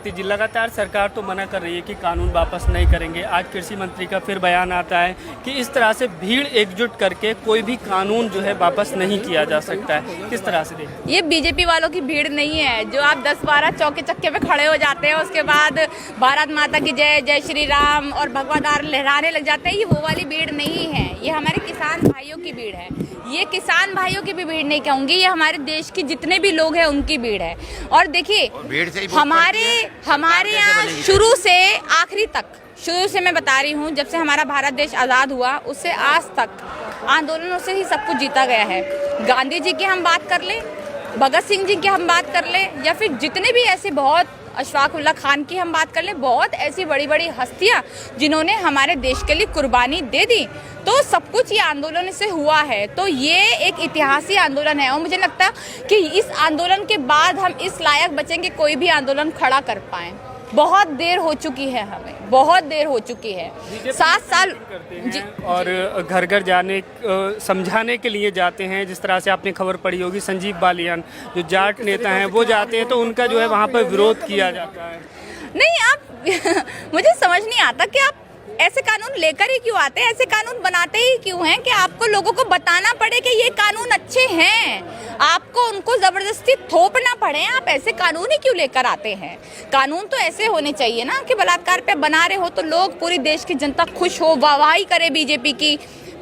मायावती जी, लगातार सरकार तो मना कर रही है कि कानून वापस नहीं करेंगे। आज कृषि मंत्री का फिर बयान आता है कि इस तरह से भीड़ एकजुट करके कोई भी कानून जो है वापस नहीं किया जा सकता है। किस तरह से देखते? ये बीजेपी वालों की भीड़ नहीं है जो आप 10-12 चौके चक्के पे खड़े हो जाते हैं, उसके बाद भारत माता की जय, जय श्री राम और भगवादार लहराने लग जाते हैं। ये वो वाली भीड़ नहीं है, ये हमारे किसान भाइयों की भीड़ है। ये किसान भाइयों की भी भीड़ नहीं कहूँगी, ये हमारे देश के जितने भी लोग हैं उनकी भीड़ है। और देखिए हमारे यहाँ शुरू से आखिरी तक, शुरू से मैं बता रही हूँ, जब से हमारा भारत देश आज़ाद हुआ उससे आज तक आंदोलनों से ही सब कुछ जीता गया है। गांधी जी की हम बात कर लें, भगत सिंह जी की हम बात कर लें, या फिर जितने भी ऐसे बहुत, अशफाक उल्लाह खान की हम बात कर लें, बहुत ऐसी बड़ी बड़ी हस्तियां जिन्होंने हमारे देश के लिए कुर्बानी दे दी, तो सब कुछ ये आंदोलन से हुआ है। तो ये एक ऐतिहासिक आंदोलन है और मुझे लगता है कि इस आंदोलन के बाद हम इस लायक बचेंगे कोई भी आंदोलन खड़ा कर पाएं। बहुत देर हो चुकी है, हमें बहुत देर हो चुकी है। 7 साल जी, और घर घर जाने समझाने के लिए जाते हैं। जिस तरह से आपने खबर पढ़ी होगी, संजीव बालियान जो जाट नेता हैं वो जाते हैं तो उनका जो है वहाँ पर विरोध किया जाता है। नहीं, आप मुझे समझ नहीं आता कि आप ऐसे कानून लेकर ही क्यों आते हैं, ऐसे कानून बनाते ही क्यों हैं कि आपको लोगों को बताना पड़े कि ये कानून अच्छे हैं, आपको उनको जबरदस्ती थोपना पड़े। आप ऐसे कानून ही क्यों लेकर आते हैं? कानून तो ऐसे होने चाहिए ना कि बलात्कार पे बना रहे हो तो लोग, पूरी देश की जनता खुश हो, वाहवाही करे बीजेपी की।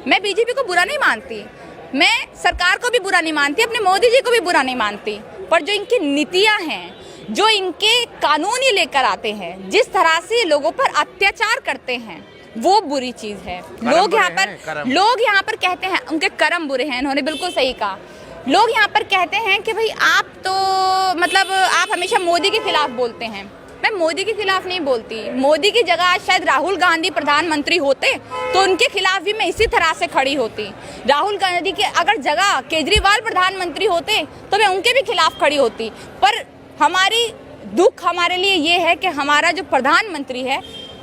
मैं बीजेपी को बुरा नहीं मानती, मैं सरकार को भी बुरा नहीं मानती, अपने मोदी जी को भी बुरा नहीं मानती, पर जो इनकी नीतियाँ हैं, जो इनके कानून ही लेकर आते हैं, जिस तरह से लोगों पर अत्याचार करते हैं, वो बुरी चीज है। लोग यहाँ पर कहते हैं उनके कर्म बुरे हैं, इन्होंने बिल्कुल सही कहा। लोग यहाँ पर कहते हैं कि भाई आप तो मतलब आप हमेशा मोदी के खिलाफ बोलते हैं। मैं मोदी के खिलाफ नहीं बोलती, मोदी की जगह आज शायद राहुल गांधी प्रधानमंत्री होते तो उनके खिलाफ भी मैं इसी तरह से खड़ी होती। राहुल गांधी के अगर जगह केजरीवाल प्रधानमंत्री होते तो मैं उनके भी खिलाफ खड़ी होती। पर हमारी दुख हमारे लिए ये है कि हमारा जो प्रधानमंत्री है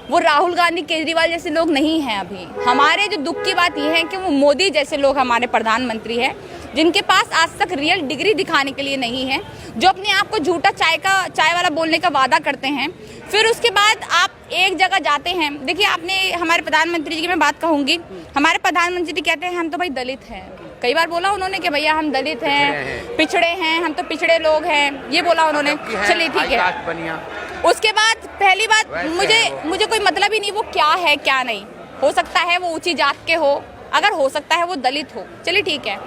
वो राहुल गांधी, केजरीवाल जैसे लोग नहीं हैं। अभी हमारे जो दुख की बात यह है कि वो मोदी जैसे लोग हमारे प्रधानमंत्री हैं, जिनके पास आज तक रियल डिग्री दिखाने के लिए नहीं है, जो अपने आप को झूठा चाय वाला बोलने का वादा करते हैं। फिर उसके बाद आप एक जगह जाते हैं। देखिए, आपने हमारे प्रधानमंत्री जी की मैं बात कहूँगी, हमारे प्रधानमंत्री जी कहते हैं हम तो भाई दलित हैं। कई बार बोला उन्होंने कि भैया हम दलित हैं, पिछड़े हैं, हम तो पिछड़े लोग हैं, ये बोला उन्होंने। चलिए ठीक है। उसके बाद पहली बात, मुझे कोई मतलब ही नहीं वो क्या है क्या नहीं। हो सकता है वो ऊंची जात के हो, अगर हो सकता है वो दलित हो, चलिए ठीक है।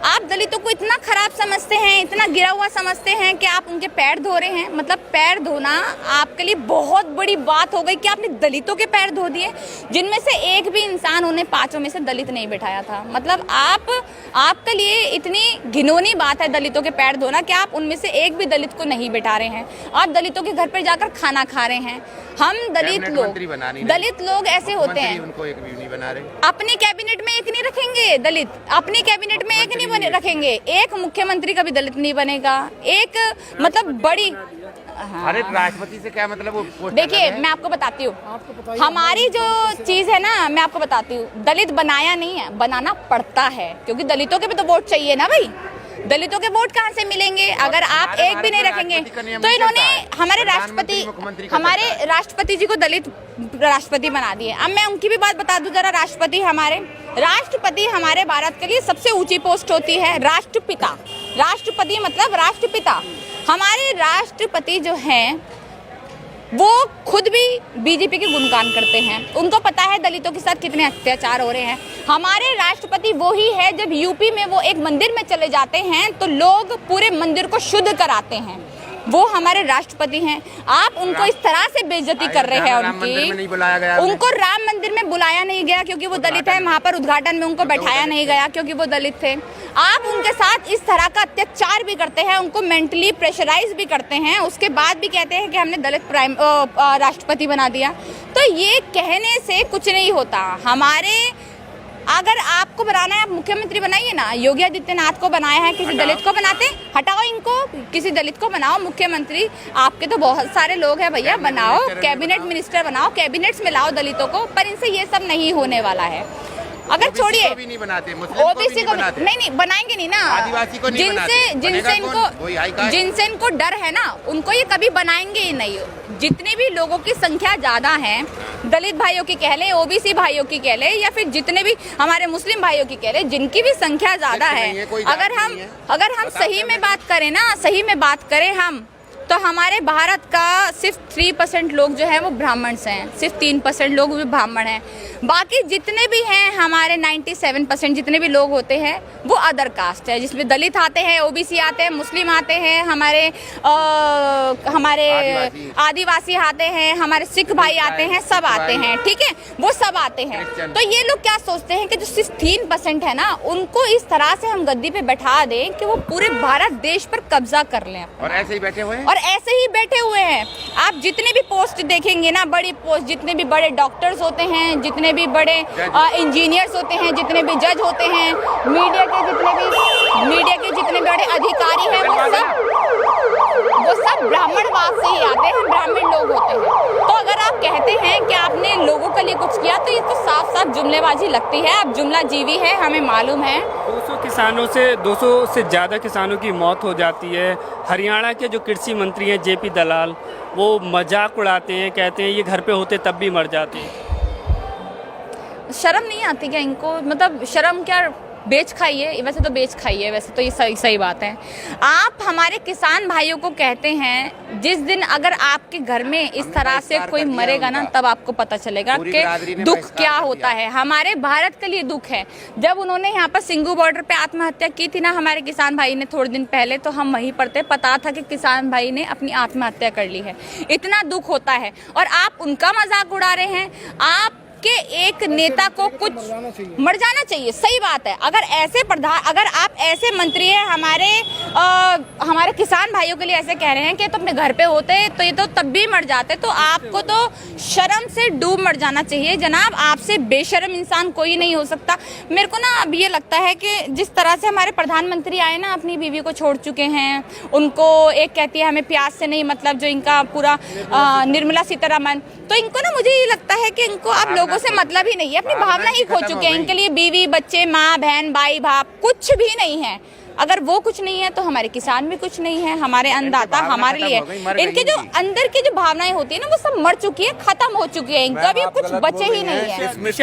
आप दलितों को इतना खराब समझते हैं, इतना गिरा हुआ समझते हैं कि आप उनके पैर धो रहे हैं। मतलब पैर धोना आपके लिए बहुत बड़ी बात हो गई कि आपने दलितों के पैर धो दिए, जिनमें से एक भी इंसान, उन्हें 5 में से दलित नहीं बिठाया था। मतलब आपके लिए इतनी घिनौनी बात है दलितों के पैर धोना कि आप उनमें से एक भी दलित को नहीं बिठा रहे हैं। आप दलितों के घर पर जाकर खाना खा रहे हैं। हम दलित लोग ऐसे होते हैं, उनको एक भी नहीं बना रहे। अपने कैबिनेट में एक नहीं रखेंगे दलित, अपने कैबिनेट में एक नहीं रखेंगे, एक मुख्यमंत्री का भी दलित नहीं बनेगा। एक मतलब बड़ी अरे राष्ट्रपति से क्या मतलब? देखिए, मैं आपको बताती हूँ, हमारी जो चीज है ना, मैं आपको बताती हूँ, दलित बनाया नहीं है, बनाना पड़ता है, क्योंकि दलितों के भी तो वोट चाहिए ना भाई। दलितों के वोट कहाँ से मिलेंगे अगर आप एक भी नहीं रखेंगे? तो इन्होंने हमारे राष्ट्रपति जी को दलित राष्ट्रपति बना दिए। अब मैं उनकी भी बात बता दूं जरा। राष्ट्रपति हमारे भारत के लिए सबसे ऊंची पोस्ट होती है, राष्ट्रपिता। राष्ट्रपति मतलब राष्ट्रपिता। हमारे राष्ट्रपति जो हैं वो खुद भी बीजेपी के गुणगान करते हैं। उनको पता है दलितों के साथ कितने अत्याचार हो रहे हैं। हमारे राष्ट्रपति वो ही है, जब यूपी में वो एक मंदिर में चले जाते हैं तो लोग पूरे मंदिर को शुद्ध कराते हैं। वो हमारे राष्ट्रपति हैं। आप उनको इस तरह से बेइज्जती कर रहे हैं उनको राम मंदिर में बुलाया नहीं गया क्योंकि वो दलित है। वहाँ पर उद्घाटन में उनको बैठाया नहीं गया क्योंकि वो दलित थे। आप उनके साथ इस तरह का अत्याचार भी करते हैं, उनको मेंटली प्रेशराइज भी करते हैं, उसके बाद भी कहते हैं कि हमने दलित राष्ट्रपति बना दिया। तो ये कहने से कुछ नहीं होता। अगर आपको बनाना है, आप मुख्यमंत्री बनाइए ना। योगी आदित्यनाथ को बनाया है, किसी दलित को बनाते? हटाओ इनको, किसी दलित को बनाओ मुख्यमंत्री। आपके तो बहुत सारे लोग हैं भैया, बनाओ कैबिनेट मिनिस्टर बनाओ, कैबिनेट्स में लाओ दलितों को। पर इनसे ये सब नहीं होने वाला है। अगर OBC छोड़िए को भी नहीं बनाते, मुस्लिम को भी ओबीसी नहीं को बनाते। नहीं बनाएंगे नहीं ना। आदिवासी को नहीं बनाते। जिनसे इनको डर है ना, उनको ये कभी बनाएंगे ही नहीं। जितने भी लोगों की संख्या ज्यादा है, दलित भाइयों की कह ले, ओबीसी भाइयों की कह ले, या फिर जितने भी हमारे मुस्लिम भाइयों की कह ले, जिनकी भी संख्या ज्यादा है, अगर हम सही में बात करें ना, सही में बात करें हम, तो हमारे भारत का सिर्फ 3% लोग जो है वो ब्राह्मण हैं, सिर्फ 3% लोग भी ब्राह्मण हैं। बाकी जितने भी हैं हमारे 97% जितने भी लोग होते हैं वो अदर कास्ट है, जिसमें दलित आते हैं, ओबीसी आते हैं, मुस्लिम आते हैं, हमारे आदिवासी आते हैं, हमारे सिख भाई आते हैं, सब आते हैं, ठीक है, वो सब आते हैं। तो ये लोग क्या सोचते हैं कि जो सिर्फ 3% है ना, उनको इस तरह से हम गद्दी पे बैठा दें कि वो पूरे भारत देश पर कब्जा कर लें, और ऐसे ही बैठे हुए हैं। और ऐसे ही बैठे हुए हैं। आप जितने भी पोस्ट देखेंगे ना, बड़ी पोस्ट, जितने भी बड़े डॉक्टर्स होते हैं, जितने भी बड़े इंजीनियर्स होते हैं, जितने भी जज होते हैं, मीडिया के जितने बड़े अधिकारी हैं, वो सब ब्राह्मणवाद से ही आते हैं, ब्राह्मण लोग होते हैं। तो अगर आप कहते हैं कि आपने लोगों के लिए कुछ किया, तो ये तो साफ साफ जुमलेबाजी लगती है। आप जुमला जीवी है, हमें मालूम है। 200 से ज़्यादा किसानों की मौत हो जाती है। हरियाणा के जो कृषि मंत्री हैं जेपी दलाल, वो मजाक उड़ाते हैं, कहते हैं ये घर पे होते तब भी मर जाते हैं। शर्म नहीं आती क्या इनको? मतलब शर्म क्या, बेच खाइए, वैसे तो बेच खाइए, वैसे तो ये सही बात है। आप हमारे किसान भाइयों को कहते हैं, जिस दिन अगर आपके घर में इस तरह से कोई मरेगा ना, तब आपको पता चलेगा कि दुख क्या होता है। हमारे भारत के लिए दुख है। जब उन्होंने यहाँ पर सिंगू बॉर्डर पे आत्महत्या की थी ना हमारे किसान भाई ने थोड़े दिन पहले, तो हम वहीं पर थे, पता था कि किसान भाई ने अपनी आत्महत्या कर ली है। इतना दुख होता है और आप उनका मजाक उड़ा रहे हैं। आप के एक नेता को कुछ मर जाना चाहिए, सही बात है। अगर आप ऐसे मंत्री हैं, हमारे किसान भाइयों के लिए ऐसे कह रहे हैं कि तो अपने घर पे होते तो ये तो तब भी मर जाते, तो आपको तो शर्म से डूब मर जाना चाहिए जनाब। आपसे बेशर्म इंसान कोई नहीं हो सकता। मेरे को ना अब ये लगता है कि जिस तरह से हमारे प्रधानमंत्री आए ना, अपनी बीवी को छोड़ चुके हैं, उनको एक कहती है हमें प्याज से नहीं मतलब, जो इनका पूरा निर्मला सीतारमण, तो इनको ना मुझे ये लगता है कि इनको आप लोगों से मतलब ही नहीं है, अपनी भावना ही खो चुके हैं। इनके लिए बीवी बच्चे, माँ बहन, भाई बाप कुछ भी नहीं है। अगर वो कुछ नहीं है तो हमारे किसान भी कुछ नहीं है, हमारे अन्नदाता हमारे लिए। इनके जो अंदर की जो भावनाएं होती है ना, वो सब मर चुकी है, खत्म हो चुकी है, इनका भी कुछ बचे ही नहीं है।